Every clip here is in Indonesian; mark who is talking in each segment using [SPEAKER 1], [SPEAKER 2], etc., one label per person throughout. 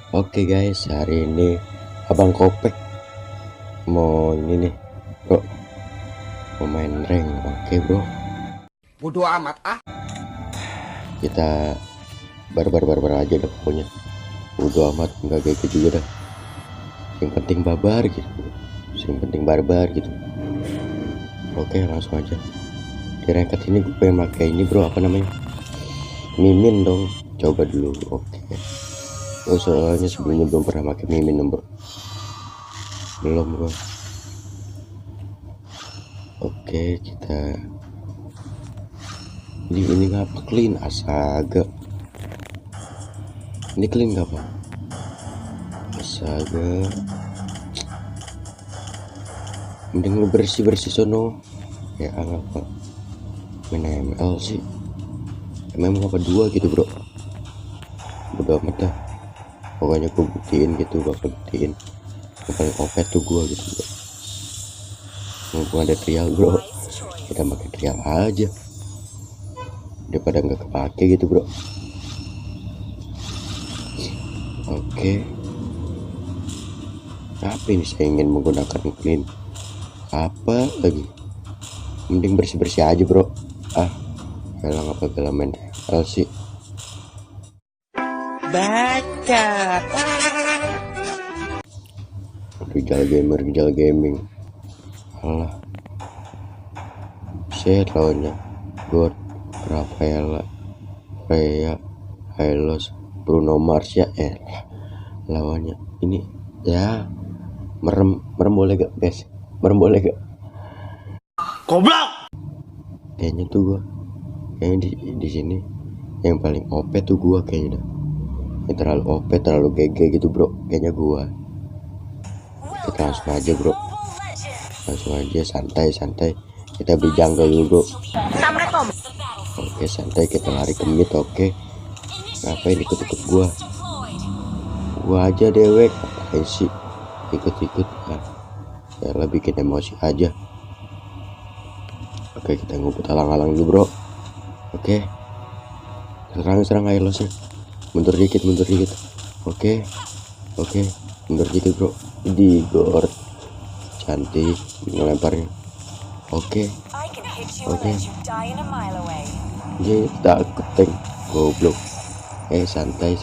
[SPEAKER 1] Oke guys, hari ini Abang Kopek mau ini nih bro, mau main rank. Oke bro,
[SPEAKER 2] Bodoh amat ah.
[SPEAKER 1] kita barbar aja dah pokoknya. Bodo amat, nggak kayak gitu juga dah. Yang penting barbar gitu, yang penting barbar gitu. Oke, langsung aja. Di ranket ini gue pengen pakai ini bro, apa namanya, mimin dong. Coba dulu. Oke. Oh, soalnya sebelumnya belum pernah pakai mimin bro, belum bro. Oke, kita ini ngapa clean asaga. Ini clean gak pak? Asaga, mending bersih sono ya. Ngapa main ML sih, memang apa dua gitu bro. Bodo amat dah, pokoknya gue buktiin gitu, bakal buktiin yang paling OP tuh gue gitu bro. Mumpung ada trial bro, kita pakai trial aja daripada nggak kepake gitu bro. Oke, apa ini, saya ingin menggunakan clean apa lagi, mending bersih aja bro. Galang apa galang main LC
[SPEAKER 2] Baca.
[SPEAKER 1] Rijal gaming. Alah, set lawannya God, Rafaela, Freya, Hylos, Bruno Mars ya. Lawannya ini ya, merem boleh gak guys, merem boleh gak?
[SPEAKER 2] Goblok.
[SPEAKER 1] Kayaknya tuh gua, kayaknya di sini yang paling OP tuh gua kayaknya dah. Yang terlalu OP, terlalu GG gitu bro, kayaknya gua. Kita langsung aja bro, langsung aja, santai kita beli jungle dulu bro. Oke, santai, kita lari ke mid. Oke, ngapain ikut gua aja dewek, ngapain sih ikut ya lah, bikin emosi aja. Oke, kita ngumpet alang-alang dulu bro. Oke, serang aja losnya, mundur dikit. Oke, mundur dikit bro. Di guard cantik ngelemparnya. Oke, dia takut tank goblok. Santai,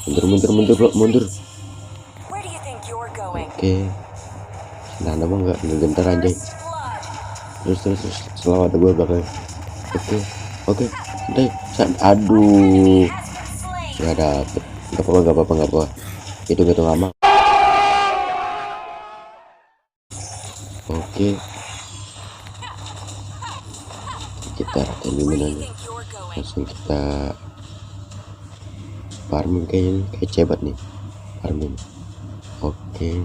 [SPEAKER 1] mundur bro, mundur. Oke, nah nama nggak gentar anjay. Terus selamat gue bakal. Oke, santai. Aduh, nggak dapet. Nggak apa-apa, itu lama. Oke, kita eliminasi, langsung kita farming. Kayak cebat nih farming. Oke,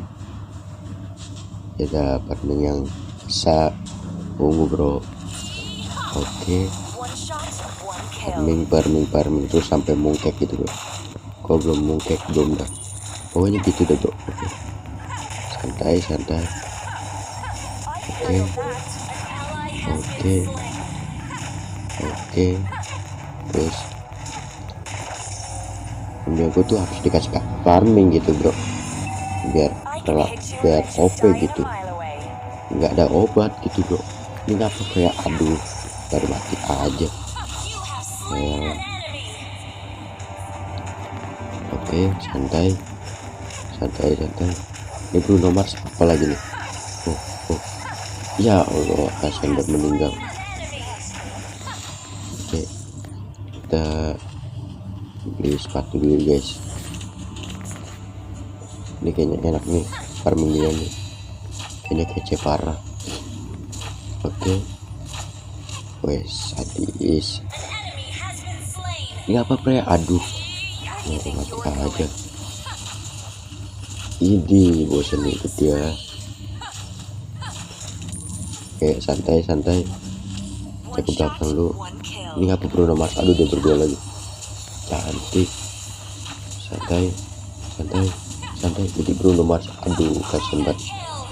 [SPEAKER 1] kita farming yang bisa ungu bro. Oke, farming terus sampai mungkek gitu bro. Kok belum mungkek, belum dah, pokoknya gitu deh bro. Oke, santai. Oke, terus gue tuh harus dikasih farming gitu bro, biar OP gitu. Nggak ada obat gitu bro, ini ngapa kayak aduh, baru mati aja. Oke, santai. Ini Bruno Mars apa lagi nih? Oh ya Allah, kasihan udah meninggal. Oke, kita beli sepatu dulu guys. Ini kayaknya enak nih farming dia nih, kayaknya kece parah. Oke, wes sadis. Ini apa pre? Aduh, mati aja. Ini bosan ikut dia. Oke, santai. Cek ke belakang dulu. Ini ngapa Bruno Mars? Aduh, dia berdua lagi. Cantik. Santai. Jadi Bruno Mars. Aduh, kasihan banget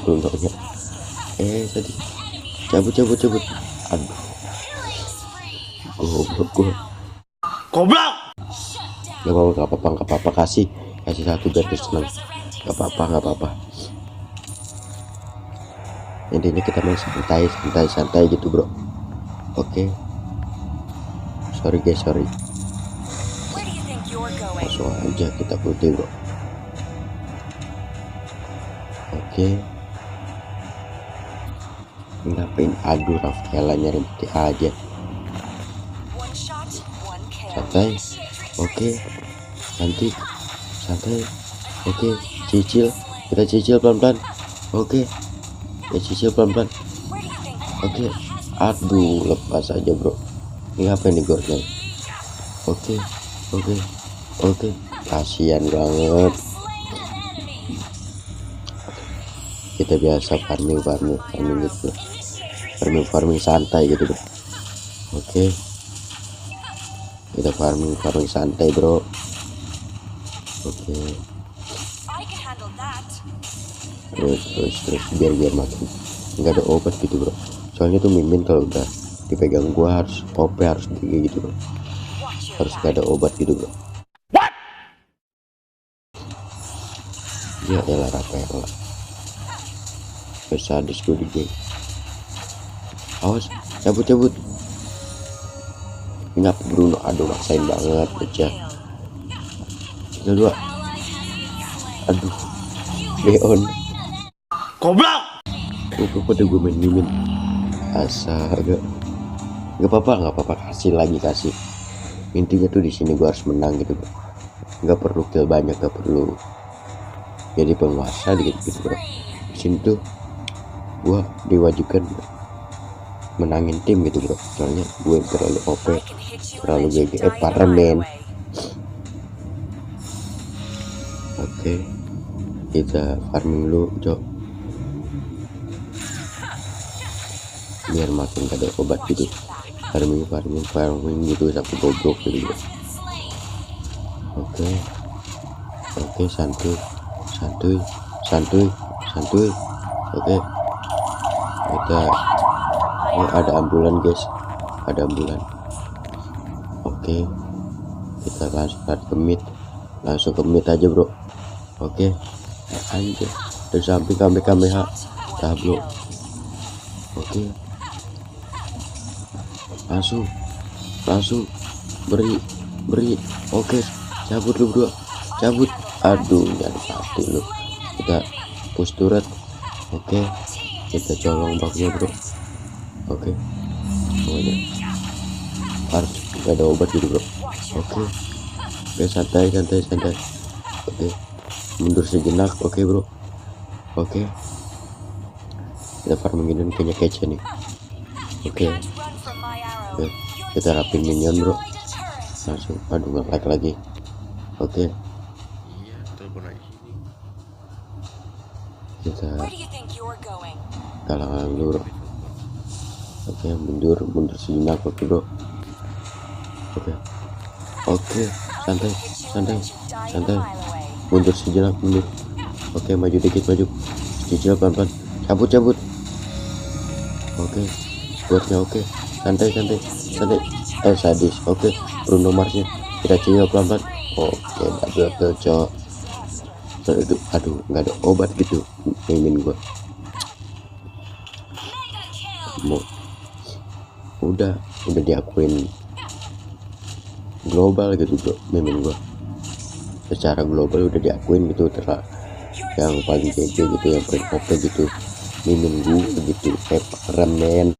[SPEAKER 1] Bruno nya. Tadi cabut. Aduh, goblok. Gak apa-apa, kasih satu biar dia seneng. Gak apa-apa. Intinya kita main santai gitu bro. Oke. Sorry guys, langsung aja kita putih bro. Oke. Ngapain aduh Rafaela nyari aja. Santai. Oke. Santai. Oke, kita cicil pelan-pelan. Oke. Ya cicil pelan-pelan. Oke. Aduh, lepas aja bro. Ini apa nih gornya? Oke. Kasihan banget. Kita biasa farming gitu. Farming santai gitu bro. Oke. Kita farming santai bro. Oke. Terus biar makin nggak ada obat gitu bro. Soalnya tuh Mimin kalau udah dipegang gua harus OP, harus gitu bro. Harus gak ada obat gitu bro. Ya elah Rafaela. Sadis gue di game. Awas, cabut. Ngap Bruno, aduh maksain banget aja. Kita dua. Aduh, Leon.
[SPEAKER 2] Goblok.
[SPEAKER 1] Pada gue main Mimin. Astaga. Gak apa-apa, kasih. Intinya tuh di sini gue harus menang gitu bro. Gak perlu kill banyak, gak perlu jadi penguasa gitu bro. Di sini tuh gue diwajibkan menangin tim gitu bro. Soalnya gue terlalu OP, terlalu GG, parlemen. Oke, kita farming dulu cok, biar makin gak ada obat gitu. Farming gitu sampai goblok gitu bro. Oke, santuy. Oke, kita ada ambulan guys, Oke, kita langsung ke mid aja bro. Oke, anjir dari samping kamehameha tablo. Oke, langsung beri. Oke, cabut lu bro, aduh jadi mati lu. Kita push turret. Oke, kita colong baknya bro. Oke, pokoknya harus gak ada obat gitu bro. Oke, santai. Oke, mundur sejenak. Oke bro. Oke, kita farming ini kayaknya kece nih. Oke, kita rapin minion bro. Langsung, aduh nge-lag lagi. Oke, kita kalah dulu bro. Oke, mundur sejenak. Oke bro. Oke, santai. Mundur sejenak. Oke, maju dikit. Cicil pelan-pelan. Cabut. Oke, buatnya oke. Santai. Sadis. Oke, Bruno Marsnya kita cicil pelan-pelan. Oke, double kill cok. Aduh, nggak ada obat gitu. Mimin gua. Udah diakuin global gitu bro. Mimin gua secara global udah diakuin gitu, yang paling GG gitu, yang paling OP gitu. Mimin gua gitu, remen.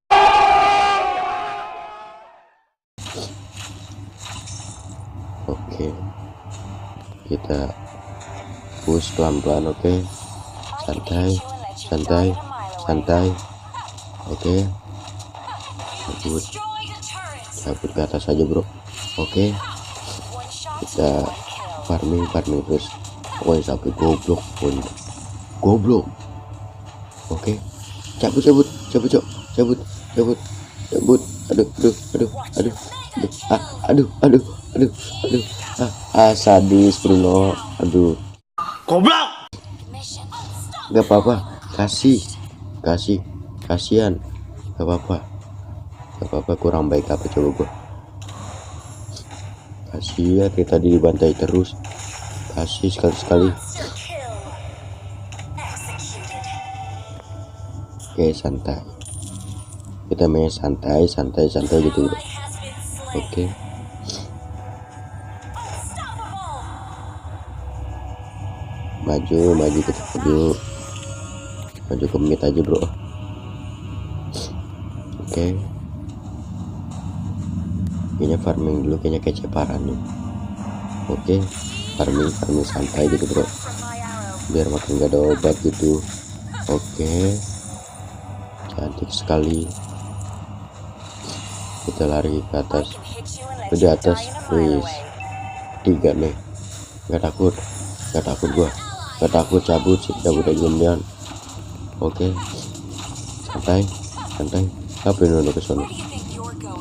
[SPEAKER 1] Oke, kita push pelan-pelan. Oke, santai. Oke, cabut ke atas aja bro. Oke, kita farming terus. Pokoknya sampai goblok. Oke, cabut. Aduh. Sadis Bruno. Aduh.
[SPEAKER 2] Goblok.
[SPEAKER 1] Gak apa-apa, kasihan. Gak apa-apa, kurang baik apa coba gua. Kasih ya, dari tadi dibantai terus. Kasih sekali-sekali. Oke, santai. Kita main santai gitu bro. Oke. Maju kita maju ke mid aja bro. Oke. Kayaknya farming dulu, kayaknya keceparan nih. Oke, farming santai gitu bro, biar makin gak ada obat gitu. Oke, cantik sekali. Kita lari ke atas, di atas. Wih, 3 nih. Gak takut gua, gak takut, cabut aja kemudian. Oke, santai. Apa yang udah kesana?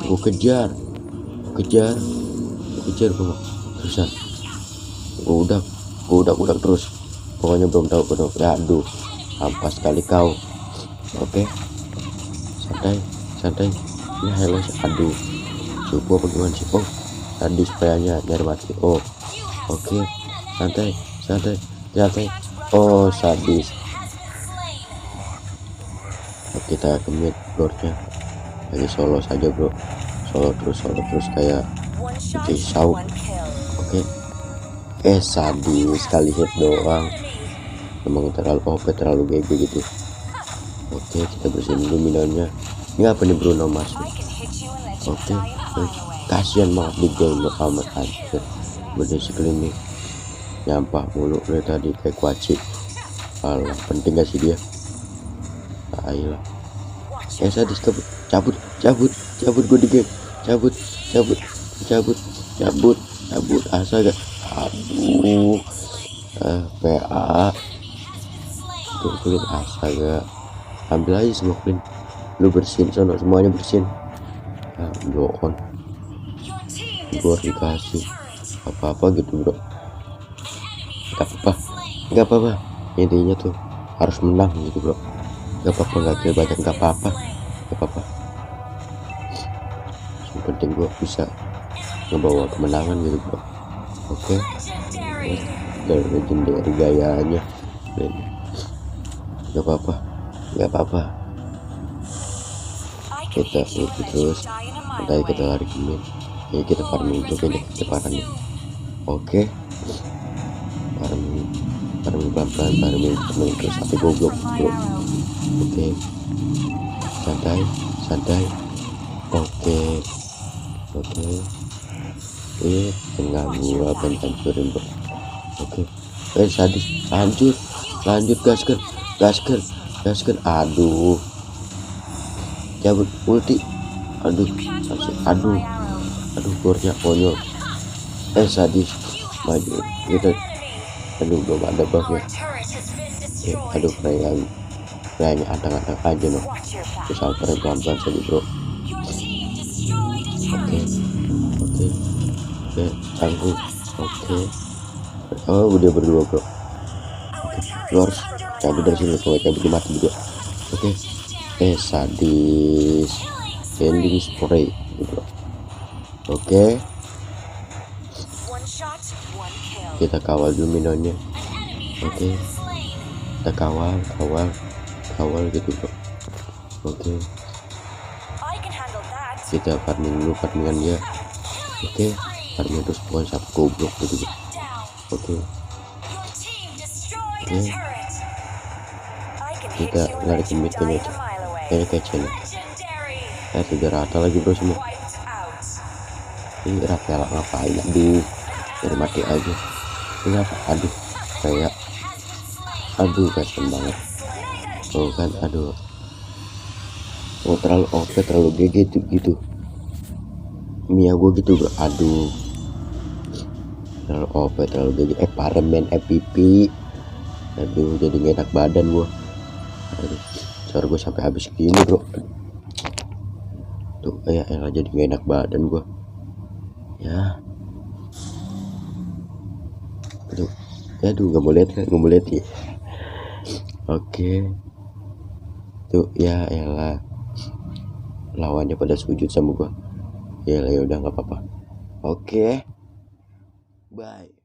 [SPEAKER 1] Gua kejar gua terusan. Gua udah terus. Pokoknya belum tahu penuh. Ya, aduh, ampas sekali kau. Oke, santai. Ini hello, aduh. Coba apa gimana sih? Oh, tadi supayanya nyari mati. Oh, oke, santai. Oh, sadis. Oke, kita ke mid boardnya. Lagi solo saja bro. Solo terus kayak pisau. Oke. Sadis, sekali hit doang. Emang terlalu OP, terlalu GG gitu. Oke, kita bersihin dulu minionnya. Ini apa nih Bruno masuk? Oke, kasihan banget di game amat anjir. Berdisi klinik nyampah mulu dari tadi kayak kuaci. Alah, penting gak sih dia? Ayolah. Sadis, cabut gue di game. Cabut astaga. Aduh, PA tuh clean, astaga. Ambil aja semua clean, lu bersihin sono, semuanya bersihin. Blow on, gua dikasih apa gitu bro. Gak apa-apa, intinya tuh harus menang gitu bro. Gak apa-apa, gak kill banyak, gak apa-apa. Yang penting gua bisa ngebawa kemenangan gitu bro. Oke, dari legendary gayanya. Gak apa-apa. Kita itu terus. Nanti kita lari ke mid. Ya kita farming itu kayaknya kecepatan nih. Oke, farming pelan-pelan, farming terus sampai goblok bro. Oke, santai. Oke. Tengah gua pengen hancurin bro. Oke, sadis. Lanjut gaskan. Aduh, cabut ulti. Aduh, bornya konyol. Sadis, maju kita. Aduh, belum ada buffnya. Aduh, kayaknya antang-antang aja loh. Bisa pelan-pelan saja bro. Oke, sanggup. Oke. Oh, udah berdua bro. Lu harus cabut dari sini, kau cabut mati juga. Oke. Sadis, ending spray bro. Oke, kita kawal dulu minionnya. Oke, kita kawal gitu bro. Oke, kita farmingan dia. Oke, farming terus bukan satu goblok gitu bro. Oke, kita lari ke mid kayaknya kece nih. 3 rata lagi bro semua. Ini Rafael ngapain? Aduh, dari mati aja. Ini apa? Aduh, kasian banget. Oh kan, aduh. Oh, terlalu OP, terlalu GG gitu. Mia gue gitu bro. Aduh, terlalu OP, terlalu GG. Parlemen FPP. Aduh, jadi gak enak badan gue. Aduh, suara gue sampai habis gini bro. Tuh, jadi gak enak badan gue. Ya. Aduh, gak boleh lihat ya. Oke. Tuh, ya elah. Lawannya pada sujud sama gua. Ya udah nggak apa-apa. Oke. Bye.